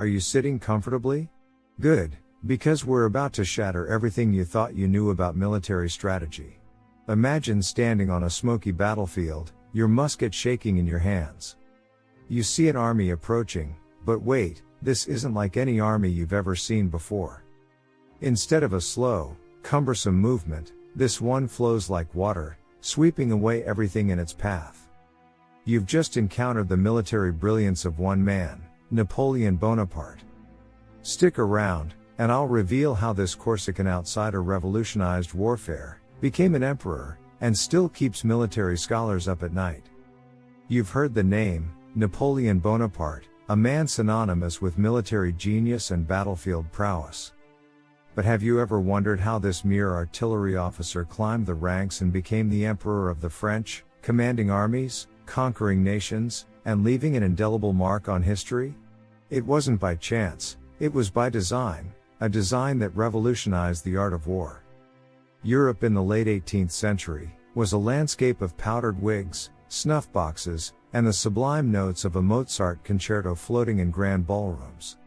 Are you sitting comfortably? Good, because we're about to shatter everything you thought you knew about military strategy. Imagine standing on a smoky battlefield, your musket shaking in your hands. You see an army approaching, but wait, this isn't like any army you've ever seen before. Instead of a slow, cumbersome movement, this one flows like water, sweeping away everything in its path. You've just encountered the military brilliance of one man, Napoleon Bonaparte. Stick around, and I'll reveal how this Corsican outsider revolutionized warfare, became an emperor, and still keeps military scholars up at night. You've heard the name, Napoleon Bonaparte, a man synonymous with military genius and battlefield prowess. But have you ever wondered how this mere artillery officer climbed the ranks and became the emperor of the French, commanding armies, conquering nations, and leaving an indelible mark on history? It wasn't by chance, it was by design, a design that revolutionized the art of war. Europe in the late 18th century was a landscape of powdered wigs, snuff boxes, and the sublime notes of a Mozart concerto floating in grand ballrooms.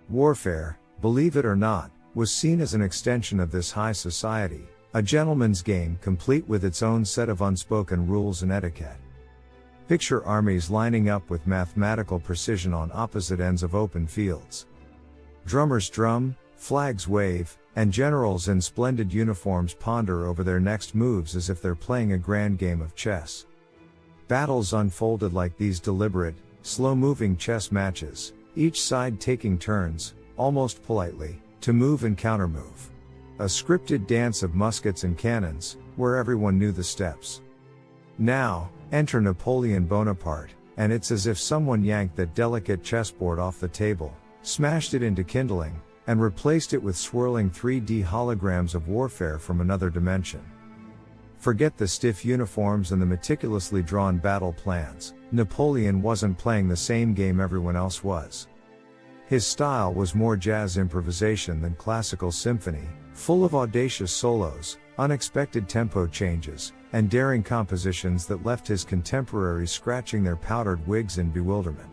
Warfare, believe it or not, was seen as an extension of this high society, a gentleman's game complete with its own set of unspoken rules and etiquette. Picture armies lining up with mathematical precision on opposite ends of open fields. Drummers drum, flags wave, and generals in splendid uniforms ponder over their next moves as if they're playing a grand game of chess. Battles unfolded like these deliberate, slow-moving chess matches, each side taking turns, almost politely, to move and countermove. A scripted dance of muskets and cannons, where everyone knew the steps. Now, enter Napoleon Bonaparte, and it's as if someone yanked that delicate chessboard off the table, smashed it into kindling, and replaced it with swirling 3D holograms of warfare from another dimension. Forget the stiff uniforms and the meticulously drawn battle plans. Napoleon wasn't playing the same game everyone else was. His style was more jazz improvisation than classical symphony, full of audacious solos, unexpected tempo changes, and daring compositions that left his contemporaries scratching their powdered wigs in bewilderment.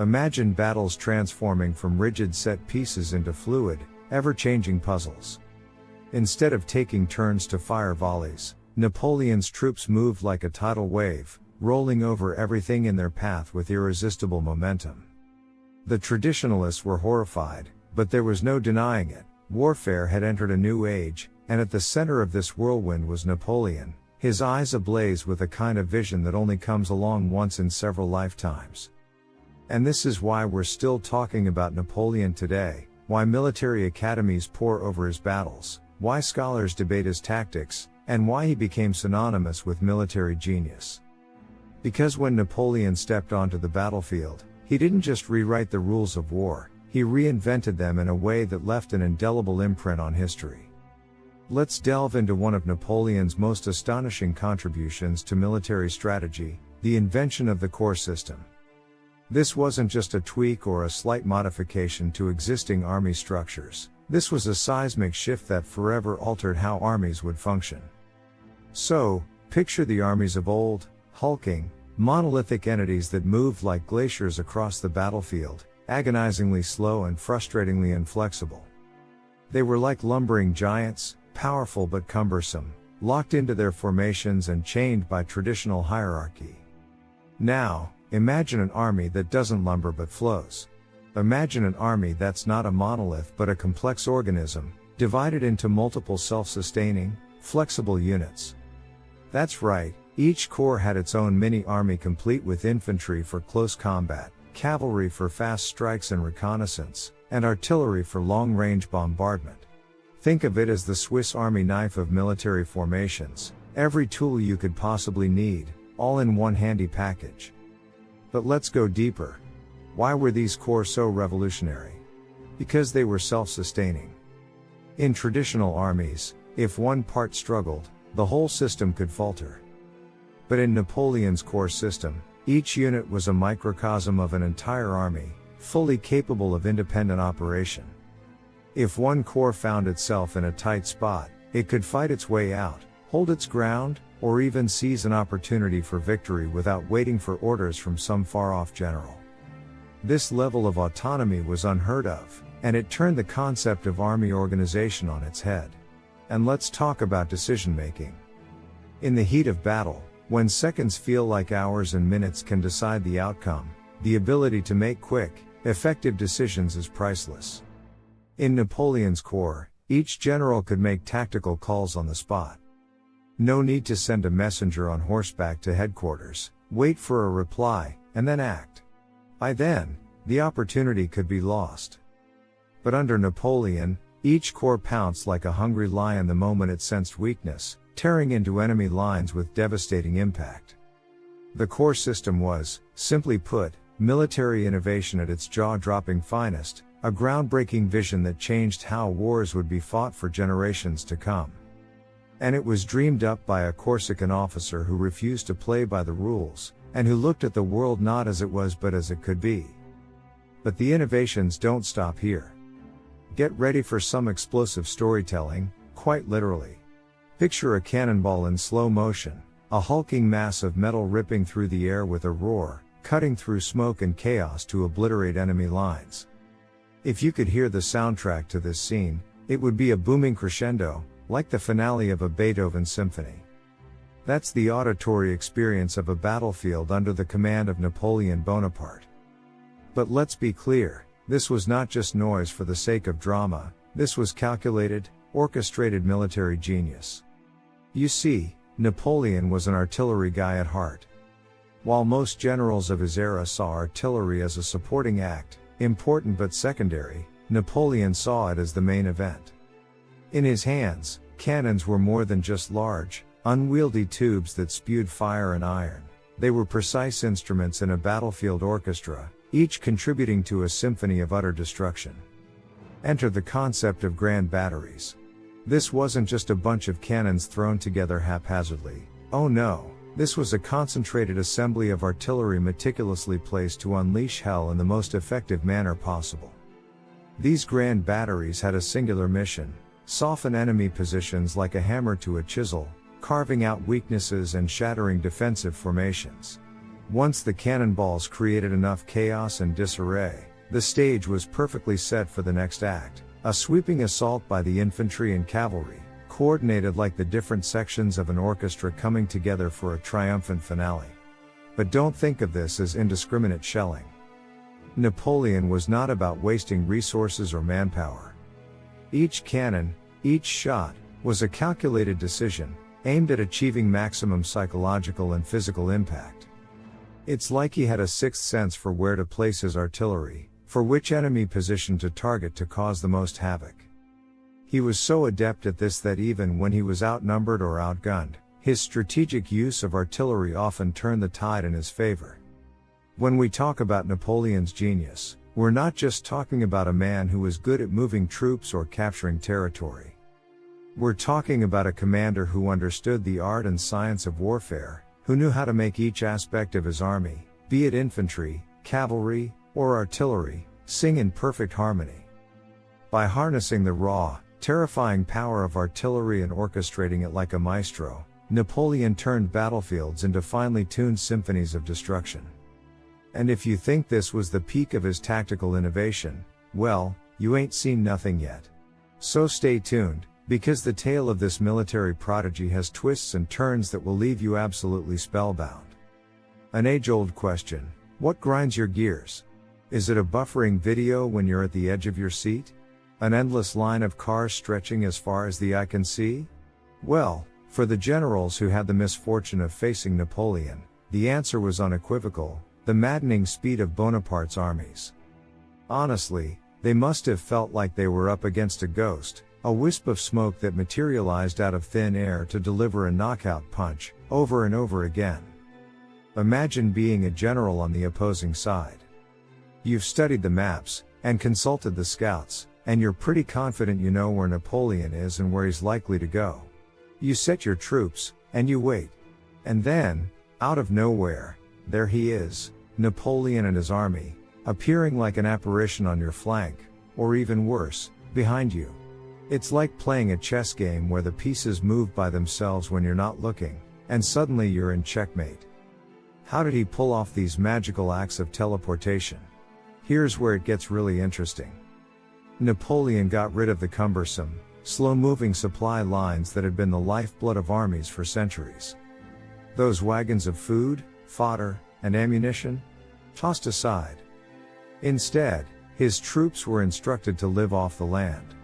Imagine battles transforming from rigid set pieces into fluid, ever-changing puzzles. Instead of taking turns to fire volleys, Napoleon's troops moved like a tidal wave, rolling over everything in their path with irresistible momentum. The traditionalists were horrified, but there was no denying it. Warfare had entered a new age, and at the center of this whirlwind was Napoleon, his eyes ablaze with a kind of vision that only comes along once in several lifetimes. And this is why we're still talking about Napoleon today, why military academies pore over his battles, why scholars debate his tactics, and why he became synonymous with military genius. Because when Napoleon stepped onto the battlefield, he didn't just rewrite the rules of war, he reinvented them in a way that left an indelible imprint on history. Let's delve into one of Napoleon's most astonishing contributions to military strategy, the invention of the corps system. This wasn't just a tweak or a slight modification to existing army structures. This was a seismic shift that forever altered how armies would function. So, picture the armies of old, hulking, monolithic entities that moved like glaciers across the battlefield, agonizingly slow and frustratingly inflexible. They were like lumbering giants, powerful but cumbersome, locked into their formations and chained by traditional hierarchy. Now, imagine an army that doesn't lumber but flows. Imagine an army that's not a monolith but a complex organism, divided into multiple self-sustaining, flexible units. That's right, each corps had its own mini-army complete with infantry for close combat, cavalry for fast strikes and reconnaissance, and artillery for long-range bombardment. Think of it as the Swiss Army knife of military formations, every tool you could possibly need, all in one handy package. But let's go deeper. Why were these corps so revolutionary? Because they were self-sustaining. In traditional armies, if one part struggled, the whole system could falter. But in Napoleon's corps system, each unit was a microcosm of an entire army, fully capable of independent operation. If one corps found itself in a tight spot, it could fight its way out, hold its ground, or even seize an opportunity for victory without waiting for orders from some far-off general. This level of autonomy was unheard of, and it turned the concept of army organization on its head. And let's talk about decision making. In the heat of battle, when seconds feel like hours and minutes can decide the outcome, the ability to make quick, effective decisions is priceless. In Napoleon's corps, each general could make tactical calls on the spot. No need to send a messenger on horseback to headquarters, wait for a reply, and then act. By then, the opportunity could be lost. But under Napoleon, each corps pounced like a hungry lion the moment it sensed weakness, tearing into enemy lines with devastating impact. The corps system was, simply put, military innovation at its jaw-dropping finest, a groundbreaking vision that changed how wars would be fought for generations to come. And it was dreamed up by a Corsican officer who refused to play by the rules, and who looked at the world not as it was but as it could be. But the innovations don't stop here. Get ready for some explosive storytelling, quite literally. Picture a cannonball in slow motion, a hulking mass of metal ripping through the air with a roar, cutting through smoke and chaos to obliterate enemy lines. If you could hear the soundtrack to this scene, it would be a booming crescendo, like the finale of a Beethoven symphony. That's the auditory experience of a battlefield under the command of Napoleon Bonaparte. But let's be clear, this was not just noise for the sake of drama, this was calculated, orchestrated military genius. You see, Napoleon was an artillery guy at heart. While most generals of his era saw artillery as a supporting act, important but secondary, Napoleon saw it as the main event. In his hands, cannons were more than just large, unwieldy tubes that spewed fire and iron. They were precise instruments in a battlefield orchestra, each contributing to a symphony of utter destruction. Enter the concept of grand batteries. This wasn't just a bunch of cannons thrown together haphazardly. Oh no, this was a concentrated assembly of artillery meticulously placed to unleash hell in the most effective manner possible. These grand batteries had a singular mission: soften enemy positions like a hammer to a chisel, carving out weaknesses and shattering defensive formations. Once the cannonballs created enough chaos and disarray, the stage was perfectly set for the next act, a sweeping assault by the infantry and cavalry, coordinated like the different sections of an orchestra coming together for a triumphant finale. But don't think of this as indiscriminate shelling. Napoleon was not about wasting resources or manpower. Each cannon, each shot, was a calculated decision, aimed at achieving maximum psychological and physical impact. It's like he had a sixth sense for where to place his artillery, for which enemy position to target to cause the most havoc. He was so adept at this that even when he was outnumbered or outgunned, his strategic use of artillery often turned the tide in his favor. When we talk about Napoleon's genius, we're not just talking about a man who was good at moving troops or capturing territory. We're talking about a commander who understood the art and science of warfare, who knew how to make each aspect of his army, be it infantry, cavalry, or artillery, sing in perfect harmony. By harnessing the raw, terrifying power of artillery and orchestrating it like a maestro, Napoleon turned battlefields into finely tuned symphonies of destruction. And if you think this was the peak of his tactical innovation, well, you ain't seen nothing yet. So stay tuned, because the tale of this military prodigy has twists and turns that will leave you absolutely spellbound. An age-old question: what grinds your gears? Is it a buffering video when you're at the edge of your seat? An endless line of cars stretching as far as the eye can see? Well, for the generals who had the misfortune of facing Napoleon, the answer was unequivocal: the maddening speed of Bonaparte's armies. Honestly, they must have felt like they were up against a ghost, a wisp of smoke that materialized out of thin air to deliver a knockout punch, over and over again. Imagine being a general on the opposing side. You've studied the maps, and consulted the scouts, and you're pretty confident you know where Napoleon is and where he's likely to go. You set your troops, and you wait. And then, out of nowhere, there he is, Napoleon and his army, appearing like an apparition on your flank, or even worse, behind you. It's like playing a chess game where the pieces move by themselves when you're not looking, and suddenly you're in checkmate. How did he pull off these magical acts of teleportation? Here's where it gets really interesting. Napoleon got rid of the cumbersome, slow-moving supply lines that had been the lifeblood of armies for centuries. Those wagons of food, fodder, and ammunition? Tossed aside. Instead, his troops were instructed to live off the land.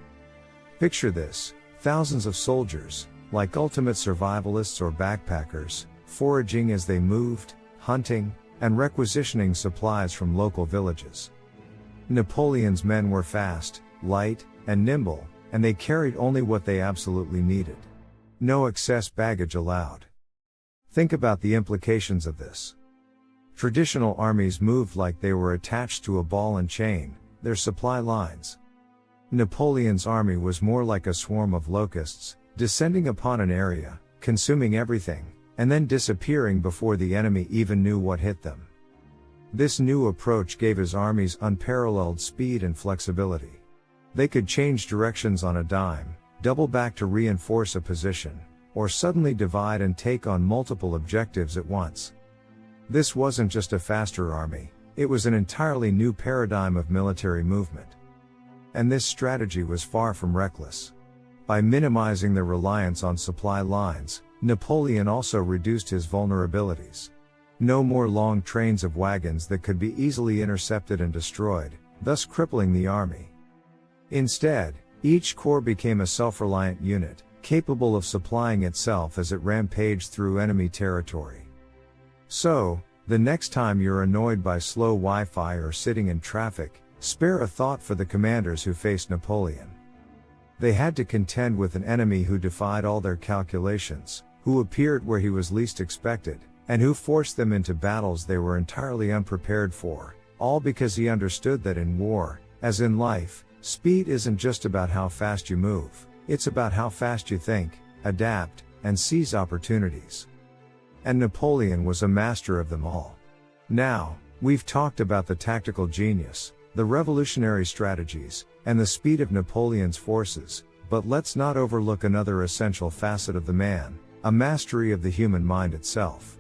Picture this, thousands of soldiers, like ultimate survivalists or backpackers, foraging as they moved, hunting, and requisitioning supplies from local villages. Napoleon's men were fast, light, and nimble, and they carried only what they absolutely needed. No excess baggage allowed. Think about the implications of this. Traditional armies moved like they were attached to a ball and chain, their supply lines. Napoleon's army was more like a swarm of locusts, descending upon an area, consuming everything, and then disappearing before the enemy even knew what hit them. This new approach gave his armies unparalleled speed and flexibility. They could change directions on a dime, double back to reinforce a position, or suddenly divide and take on multiple objectives at once. This wasn't just a faster army, it was an entirely new paradigm of military movement. And this strategy was far from reckless. By minimizing their reliance on supply lines, Napoleon also reduced his vulnerabilities. No more long trains of wagons that could be easily intercepted and destroyed, thus crippling the army. Instead, each corps became a self-reliant unit, capable of supplying itself as it rampaged through enemy territory. So, the next time you're annoyed by slow Wi-Fi or sitting in traffic, spare a thought for the commanders who faced Napoleon. They had to contend with an enemy who defied all their calculations, who appeared where he was least expected, and who forced them into battles they were entirely unprepared for, all because he understood that in war, as in life, speed isn't just about how fast you move, it's about how fast you think, adapt, and seize opportunities. And Napoleon was a master of them all. Now, we've talked about the tactical genius, the revolutionary strategies, and the speed of Napoleon's forces, but let's not overlook another essential facet of the man, a mastery of the human mind itself.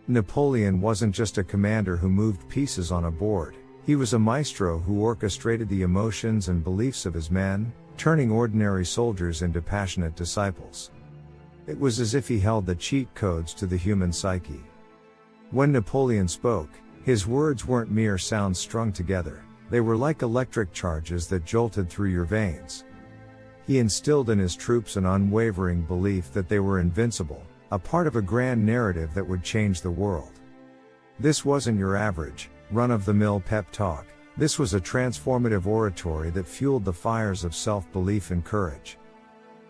Napoleon wasn't just a commander who moved pieces on a board, he was a maestro who orchestrated the emotions and beliefs of his men, turning ordinary soldiers into passionate disciples. It was as if he held the cheat codes to the human psyche. When Napoleon spoke, his words weren't mere sounds strung together, they were like electric charges that jolted through your veins. He instilled in his troops an unwavering belief that they were invincible, a part of a grand narrative that would change the world. This wasn't your average, run-of-the-mill pep talk, this was a transformative oratory that fueled the fires of self-belief and courage.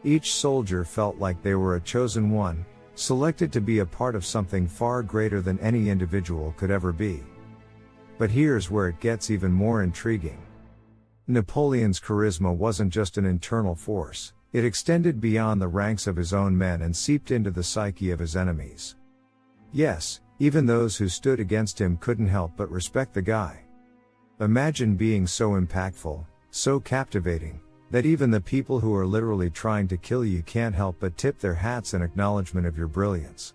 Each soldier felt like they were a chosen one, selected to be a part of something far greater than any individual could ever be. But here's where it gets even more intriguing. Napoleon's charisma wasn't just an internal force, it extended beyond the ranks of his own men and seeped into the psyche of his enemies. Yes, even those who stood against him couldn't help but respect the guy. Imagine being so impactful, so captivating, that even the people who are literally trying to kill you can't help but tip their hats in acknowledgement of your brilliance.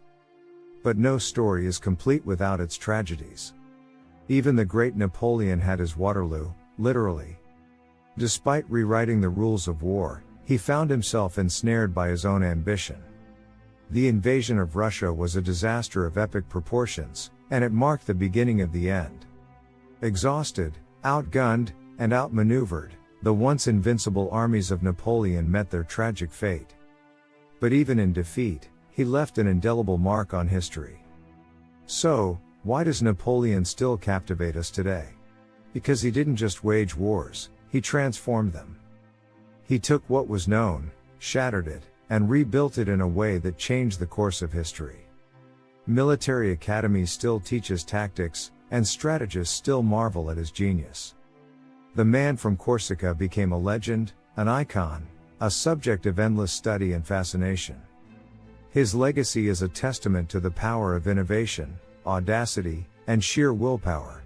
But no story is complete without its tragedies. Even the great Napoleon had his Waterloo, literally. Despite rewriting the rules of war, he found himself ensnared by his own ambition. The invasion of Russia was a disaster of epic proportions, and it marked the beginning of the end. Exhausted, outgunned, and outmaneuvered, the once invincible armies of Napoleon met their tragic fate. But even in defeat, he left an indelible mark on history. So, why does Napoleon still captivate us today? Because he didn't just wage wars, he transformed them. He took what was known, shattered it, and rebuilt it in a way that changed the course of history. Military academies still teach us tactics, and strategists still marvel at his genius. The man from Corsica became a legend, an icon, a subject of endless study and fascination. His legacy is a testament to the power of innovation, audacity, and sheer willpower.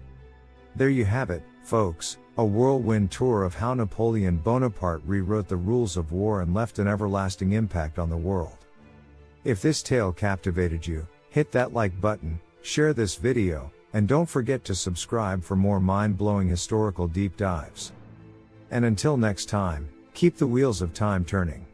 There you have it, folks, a whirlwind tour of how Napoleon Bonaparte rewrote the rules of war and left an everlasting impact on the world. If this tale captivated you, hit that like button, share this video, And don't forget to subscribe for more mind-blowing historical deep dives. And until next time, keep the wheels of time turning.